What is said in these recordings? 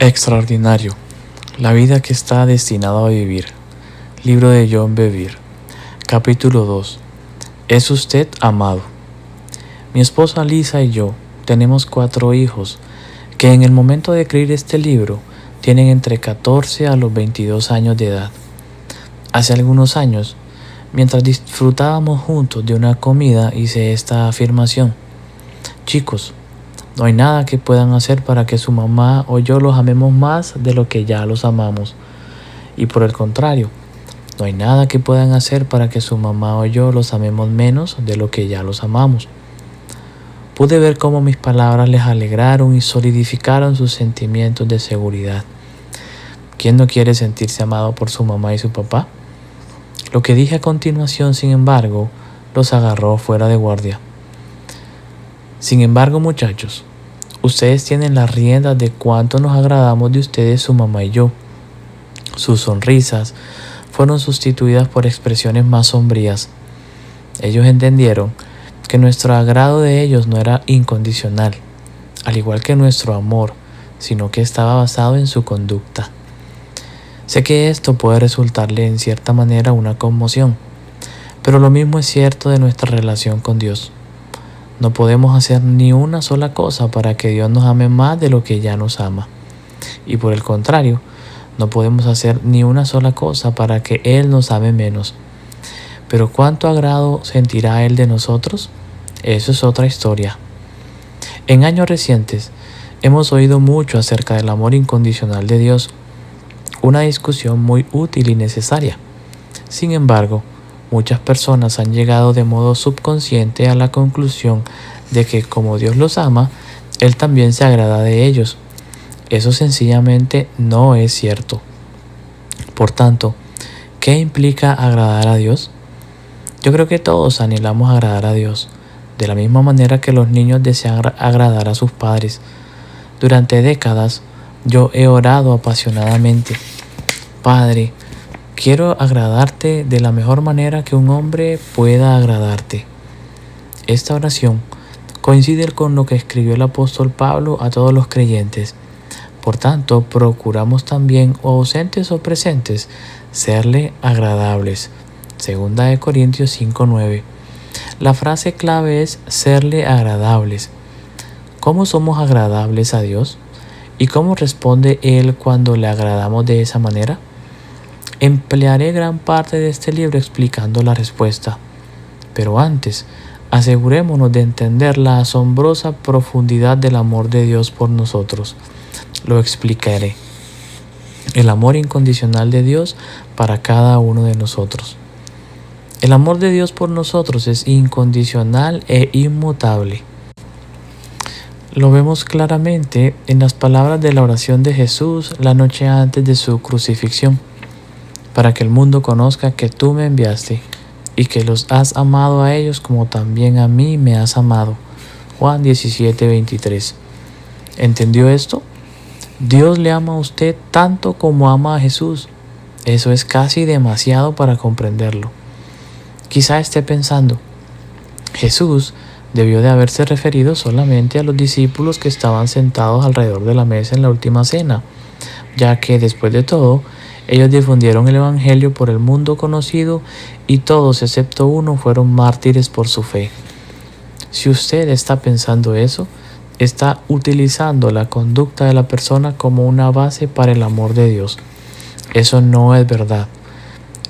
Extraordinario. La vida que está destinada a vivir. Libro de John Bevere. Capítulo 2. ¿Es usted amado? Mi esposa Lisa y yo tenemos 4 hijos que en el momento de escribir este libro tienen entre 14 a los 22 años de edad. Hace algunos años, mientras disfrutábamos juntos de una comida, hice esta afirmación: chicos, no hay nada que puedan hacer para que su mamá o yo los amemos más de lo que ya los amamos. Y por el contrario, no hay nada que puedan hacer para que su mamá o yo los amemos menos de lo que ya los amamos. Pude ver cómo mis palabras les alegraron y solidificaron sus sentimientos de seguridad. ¿Quién no quiere sentirse amado por su mamá y su papá? Lo que dije a continuación, sin embargo, los agarró fuera de guardia. Sin embargo, muchachos, ustedes tienen las riendas de cuánto nos agradamos de ustedes, su mamá y yo. Sus sonrisas fueron sustituidas por expresiones más sombrías. Ellos entendieron que nuestro agrado de ellos no era incondicional, al igual que nuestro amor, sino que estaba basado en su conducta. Sé que esto puede resultarle en cierta manera una conmoción, pero lo mismo es cierto de nuestra relación con Dios. No podemos hacer ni una sola cosa para que Dios nos ame más de lo que ya nos ama. Y por el contrario, no podemos hacer ni una sola cosa para que Él nos ame menos. Pero ¿cuánto agrado sentirá Él de nosotros? Eso es otra historia. En años recientes, hemos oído mucho acerca del amor incondicional de Dios, una discusión muy útil y necesaria. Sin embargo, muchas personas han llegado de modo subconsciente a la conclusión de que como Dios los ama, Él también se agrada de ellos. Eso sencillamente no es cierto. Por tanto, ¿qué implica agradar a Dios? Yo creo que todos anhelamos agradar a Dios, de la misma manera que los niños desean agradar a sus padres. Durante décadas, yo he orado apasionadamente: Padre, quiero agradarte de la mejor manera que un hombre pueda agradarte. Esta oración coincide con lo que escribió el apóstol Pablo a todos los creyentes. Por tanto, procuramos también, o ausentes o presentes, serle agradables. 2 Corintios 5:9. La frase clave es serle agradables. ¿Cómo somos agradables a Dios? ¿Y cómo responde Él cuando le agradamos de esa manera? Emplearé gran parte de este libro explicando la respuesta. Pero antes, asegurémonos de entender la asombrosa profundidad del amor de Dios por nosotros. Lo explicaré. El amor incondicional de Dios para cada uno de nosotros. El amor de Dios por nosotros es incondicional e inmutable. Lo vemos claramente en las palabras de la oración de Jesús la noche antes de su crucifixión: para que el mundo conozca que tú me enviaste y que los has amado a ellos como también a mí me has amado. Juan 17:23. ¿Entendió esto? Dios le ama a usted tanto como ama a Jesús. Eso es casi demasiado para comprenderlo. Quizá esté pensando: Jesús debió de haberse referido solamente a los discípulos que estaban sentados alrededor de la mesa en la última cena, ya que después de todo, ellos difundieron el Evangelio por el mundo conocido y todos excepto uno fueron mártires por su fe. Si usted está pensando eso, está utilizando la conducta de la persona como una base para el amor de Dios. Eso no es verdad.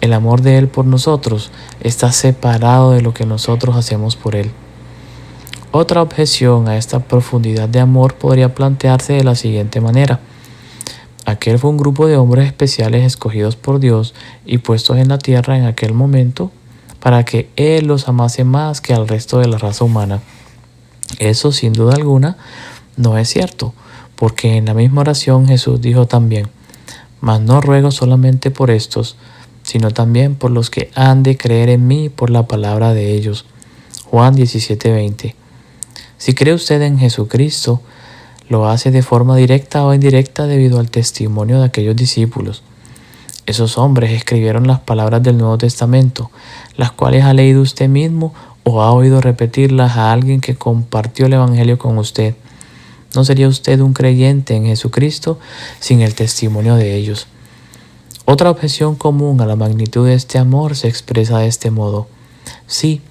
El amor de Él por nosotros está separado de lo que nosotros hacemos por Él. Otra objeción a esta profundidad de amor podría plantearse de la siguiente manera: aquel fue un grupo de hombres especiales escogidos por Dios y puestos en la tierra en aquel momento para que Él los amase más que al resto de la raza humana. Eso, sin duda alguna, no es cierto, porque en la misma oración Jesús dijo también: mas no ruego solamente por estos, sino también por los que han de creer en mí por la palabra de ellos. Juan 17:20. Si cree usted en Jesucristo, lo hace de forma directa o indirecta debido al testimonio de aquellos discípulos. Esos hombres escribieron las palabras del Nuevo Testamento, las cuales ha leído usted mismo o ha oído repetirlas a alguien que compartió el Evangelio con usted. No sería usted un creyente en Jesucristo sin el testimonio de ellos. Otra objeción común a la magnitud de este amor se expresa de este modo. Sí,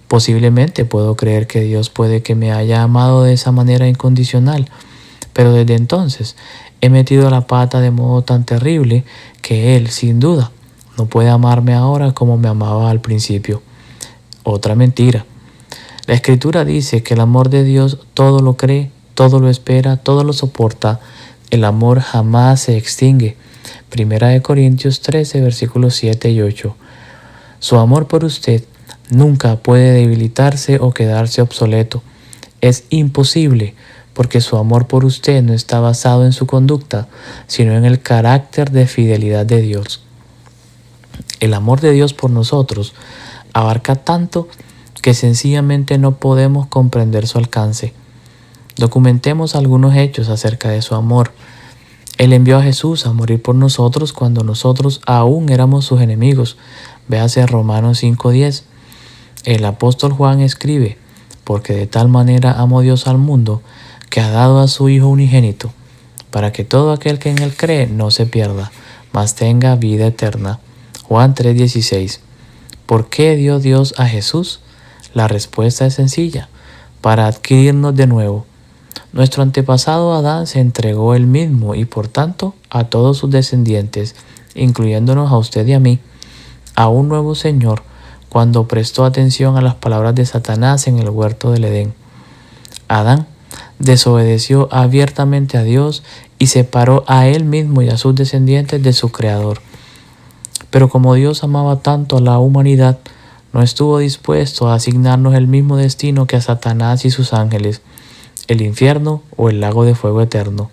posiblemente puedo creer que Dios puede que me haya amado de esa manera incondicional, pero desde entonces he metido la pata de modo tan terrible que Él, sin duda, no puede amarme ahora como me amaba al principio. Otra mentira. La Escritura dice que el amor de Dios todo lo cree, todo lo espera, todo lo soporta. El amor jamás se extingue. Primera de Corintios 13, versículos 7 y 8. Su amor por usted nunca puede debilitarse o quedarse obsoleto. Es imposible, porque su amor por usted no está basado en su conducta, sino en el carácter de fidelidad de Dios. El amor de Dios por nosotros abarca tanto que sencillamente no podemos comprender su alcance. Documentemos algunos hechos acerca de su amor. Él envió a Jesús a morir por nosotros cuando nosotros aún éramos sus enemigos. Véase Romanos 5:10. El apóstol Juan escribe, porque de tal manera amó Dios al mundo, que ha dado a su Hijo unigénito, para que todo aquel que en él cree no se pierda, mas tenga vida eterna. Juan 3:16. ¿Por qué dio Dios a Jesús? La respuesta es sencilla, para adquirirnos de nuevo. Nuestro antepasado Adán se entregó él mismo y por tanto a todos sus descendientes, incluyéndonos a usted y a mí, a un nuevo Señor, cuando prestó atención a las palabras de Satanás en el huerto del Edén. Adán desobedeció abiertamente a Dios y separó a él mismo y a sus descendientes de su Creador. Pero como Dios amaba tanto a la humanidad, no estuvo dispuesto a asignarnos el mismo destino que a Satanás y sus ángeles, el infierno o el lago de fuego eterno.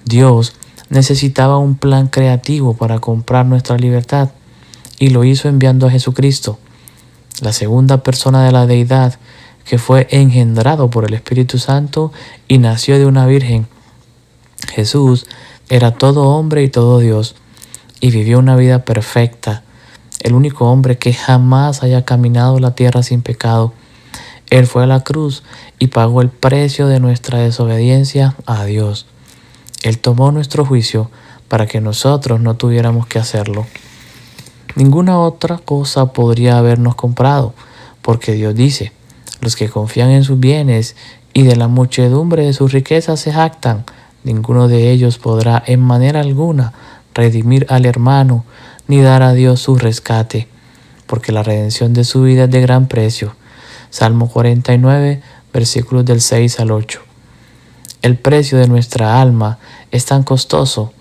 Dios necesitaba un plan creativo para comprar nuestra libertad y lo hizo enviando a Jesucristo, la segunda persona de la deidad, que fue engendrado por el Espíritu Santo y nació de una virgen. Jesús era todo hombre y todo Dios y vivió una vida perfecta, el único hombre que jamás haya caminado la tierra sin pecado. Él fue a la cruz y pagó el precio de nuestra desobediencia a Dios. Él tomó nuestro juicio para que nosotros no tuviéramos que hacerlo. Ninguna otra cosa podría habernos comprado, porque Dios dice, los que confían en sus bienes y de la muchedumbre de sus riquezas se jactan, ninguno de ellos podrá en manera alguna redimir al hermano ni dar a Dios su rescate, porque la redención de su vida es de gran precio. Salmo 49, versículos del 6 al 8. El precio de nuestra alma es tan costoso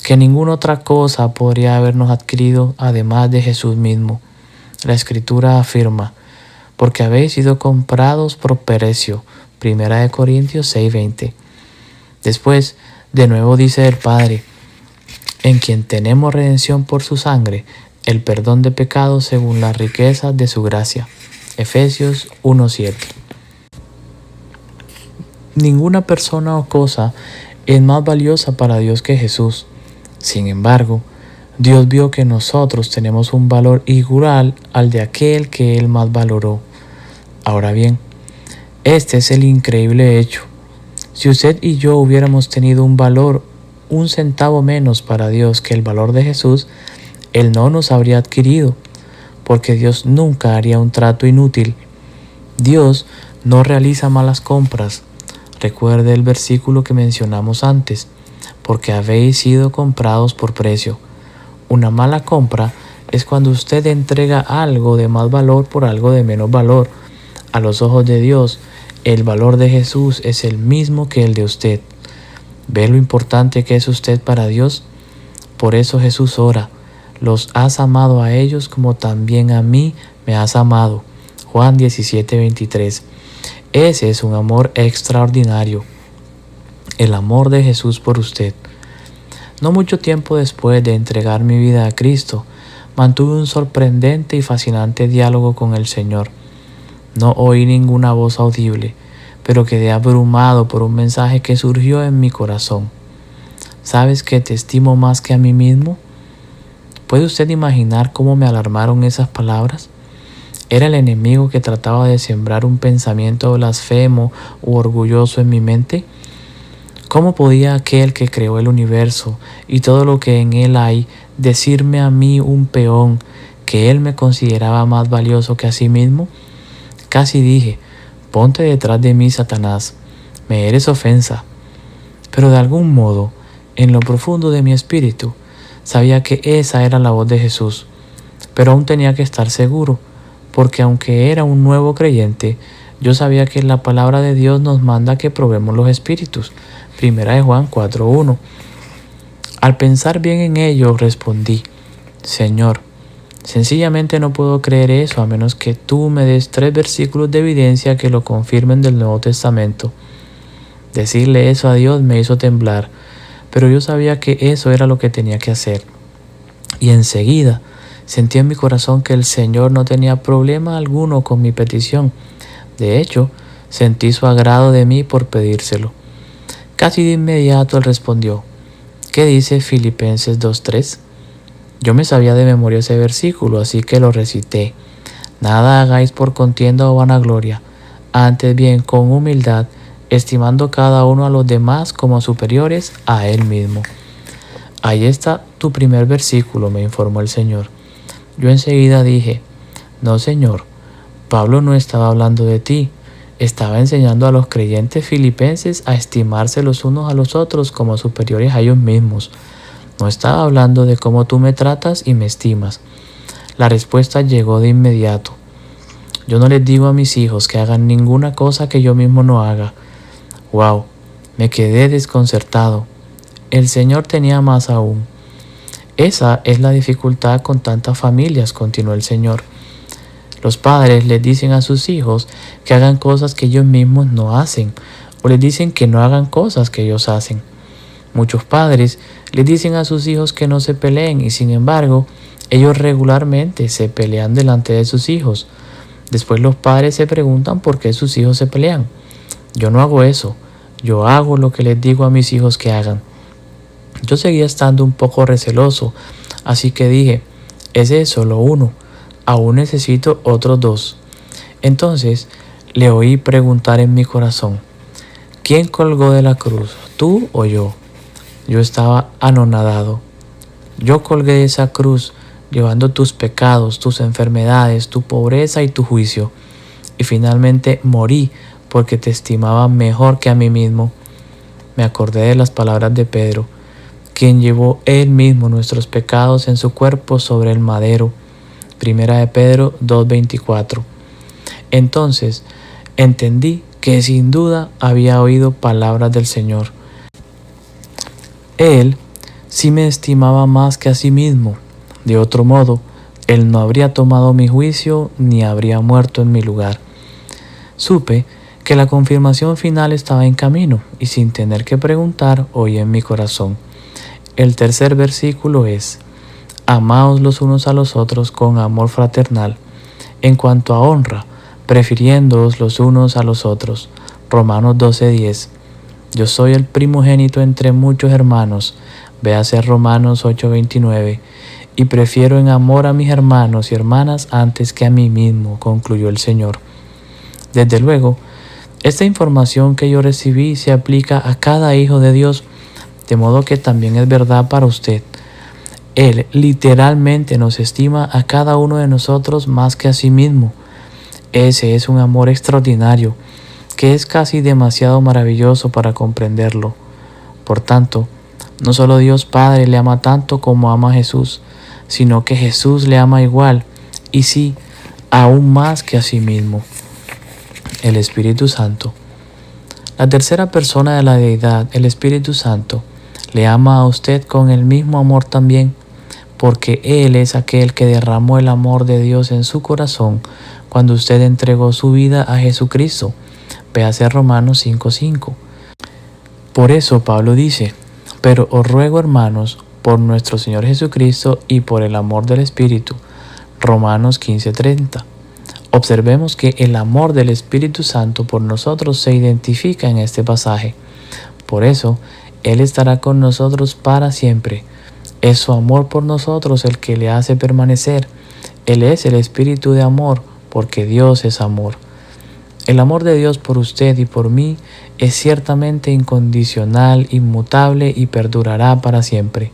que ninguna otra cosa podría habernos adquirido además de Jesús mismo. La Escritura afirma, porque habéis sido comprados por precio. Primera de Corintios 6:20. Después, de nuevo dice el Padre, en quien tenemos redención por su sangre, el perdón de pecados según las riquezas de su gracia. Efesios 1:7. Ninguna persona o cosa es más valiosa para Dios que Jesús. Sin embargo, Dios vio que nosotros tenemos un valor igual al de aquel que Él más valoró. Ahora bien, este es el increíble hecho. Si usted y yo hubiéramos tenido un valor un centavo menos para Dios que el valor de Jesús, Él no nos habría adquirido, porque Dios nunca haría un trato inútil. Dios no realiza malas compras. Recuerde el versículo que mencionamos antes, porque habéis sido comprados por precio. Una mala compra es cuando usted entrega algo de más valor por algo de menos valor. A los ojos de Dios, el valor de Jesús es el mismo que el de usted. ¿Ve lo importante que es usted para Dios? Por eso Jesús ora, los has amado a ellos como también a mí me has amado. Juan 17:23. Ese es un amor extraordinario, el amor de Jesús por usted. No mucho tiempo después de entregar mi vida a Cristo, mantuve un sorprendente y fascinante diálogo con el Señor. No oí ninguna voz audible, pero quedé abrumado por un mensaje que surgió en mi corazón. ¿Sabes que te estimo más que a mí mismo? ¿Puede usted imaginar cómo me alarmaron esas palabras? Era el enemigo que trataba de sembrar un pensamiento blasfemo u orgulloso en mi mente. ¿Cómo podía aquel que creó el universo y todo lo que en él hay decirme a mí, un peón, que él me consideraba más valioso que a sí mismo? Casi dije: ponte detrás de mí, Satanás, me eres ofensa. Pero de algún modo, en lo profundo de mi espíritu, sabía que esa era la voz de Jesús. Pero aún tenía que estar seguro, porque aunque era un nuevo creyente, yo sabía que la palabra de Dios nos manda que probemos los espíritus. Primera de Juan 4:1. Al pensar bien en ello, respondí: Señor, sencillamente no puedo creer eso a menos que tú me des 3 versículos de evidencia que lo confirmen del Nuevo Testamento. Decirle eso a Dios me hizo temblar, pero yo sabía que eso era lo que tenía que hacer. Y enseguida sentí en mi corazón que el Señor no tenía problema alguno con mi petición. De hecho, sentí su agrado de mí por pedírselo. Casi de inmediato él respondió: ¿qué dice Filipenses 2:3? Yo me sabía de memoria ese versículo, así que lo recité. Nada hagáis por contienda o vanagloria, antes bien con humildad, estimando cada uno a los demás como superiores a él mismo. Ahí está tu primer versículo, me informó el Señor. Yo enseguida dije: no, Señor, Pablo no estaba hablando de ti. Estaba enseñando a los creyentes filipenses a estimarse los unos a los otros como superiores a ellos mismos. No estaba hablando de cómo tú me tratas y me estimas. La respuesta llegó de inmediato. Yo no les digo a mis hijos que hagan ninguna cosa que yo mismo no haga. ¡Wow! Me quedé desconcertado. El Señor tenía más aún. Esa es la dificultad con tantas familias, continuó el Señor. Los padres les dicen a sus hijos que hagan cosas que ellos mismos no hacen, o les dicen que no hagan cosas que ellos hacen. Muchos padres les dicen a sus hijos que no se peleen y sin embargo, ellos regularmente se pelean delante de sus hijos. Después los padres se preguntan por qué sus hijos se pelean. Yo no hago eso, yo hago lo que les digo a mis hijos que hagan. Yo seguía estando un poco receloso, así que dije: ese es solo uno. Aún necesito otros 2. Entonces le oí preguntar en mi corazón: ¿quién colgó de la cruz, tú o yo? Yo estaba anonadado. Yo colgué de esa cruz llevando tus pecados, tus enfermedades, tu pobreza y tu juicio. Y finalmente morí porque te estimaba mejor que a mí mismo. Me acordé de las palabras de Pedro, quien llevó él mismo nuestros pecados en su cuerpo sobre el madero. Primera de Pedro 2:24. Entonces entendí que sin duda había oído palabras del Señor. Él sí me estimaba más que a sí mismo. De otro modo, Él no habría tomado mi juicio ni habría muerto en mi lugar. Supe que la confirmación final estaba en camino y sin tener que preguntar, oí en mi corazón. El tercer versículo es: amaos los unos a los otros con amor fraternal, en cuanto a honra, prefiriéndoos los unos a los otros. Romanos 12:10. Yo soy el primogénito entre muchos hermanos, véase Romanos 8:29, y prefiero en amor a mis hermanos y hermanas antes que a mí mismo, concluyó el Señor. Desde luego, esta información que yo recibí se aplica a cada hijo de Dios, de modo que también es verdad para usted. Él literalmente nos estima a cada uno de nosotros más que a sí mismo. Ese es un amor extraordinario, que es casi demasiado maravilloso para comprenderlo. Por tanto, no solo Dios Padre le ama tanto como ama a Jesús, sino que Jesús le ama igual, y sí, aún más que a sí mismo. El Espíritu Santo. La tercera persona de la deidad, el Espíritu Santo, le ama a usted con el mismo amor también, porque Él es aquel que derramó el amor de Dios en su corazón cuando usted entregó su vida a Jesucristo. Véase Romanos 5:5. Por eso Pablo dice: pero os ruego, hermanos, por nuestro Señor Jesucristo y por el amor del Espíritu. Romanos 15:30. Observemos que el amor del Espíritu Santo por nosotros se identifica en este pasaje. Por eso, Él estará con nosotros para siempre. Es su amor por nosotros el que le hace permanecer. Él es el Espíritu de amor, porque Dios es amor. El amor de Dios por usted y por mí es ciertamente incondicional, inmutable y perdurará para siempre.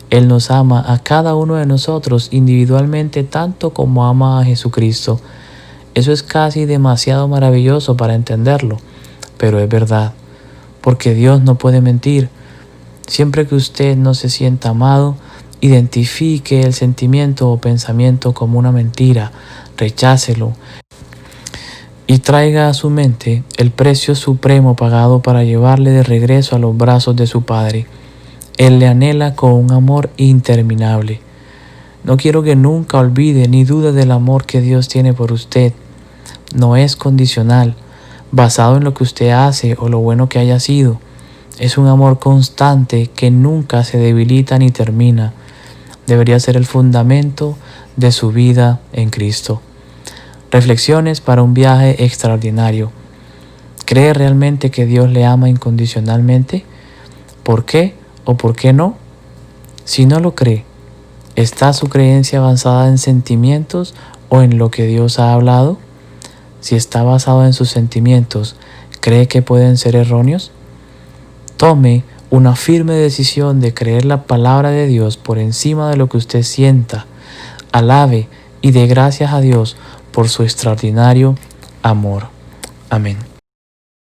Él nos ama a cada uno de nosotros individualmente tanto como ama a Jesucristo. Eso es casi demasiado maravilloso para entenderlo, pero es verdad, porque Dios no puede mentir. Siempre que usted no se sienta amado, identifique el sentimiento o pensamiento como una mentira, rechácelo y traiga a su mente el precio supremo pagado para llevarle de regreso a los brazos de su Padre. Él le anhela con un amor interminable. No quiero que nunca olvide ni dude del amor que Dios tiene por usted. No es condicional, basado en lo que usted hace o lo bueno que haya sido. Es un amor constante que nunca se debilita ni termina. Debería ser el fundamento de su vida en Cristo. Reflexiones para un viaje extraordinario. ¿Cree realmente que Dios le ama incondicionalmente? ¿Por qué o por qué no? Si no lo cree, ¿está su creencia basada en sentimientos o en lo que Dios ha hablado? Si está basado en sus sentimientos, ¿cree que pueden ser erróneos? Tome una firme decisión de creer la palabra de Dios por encima de lo que usted sienta. Alabe y dé gracias a Dios por su extraordinario amor. Amén.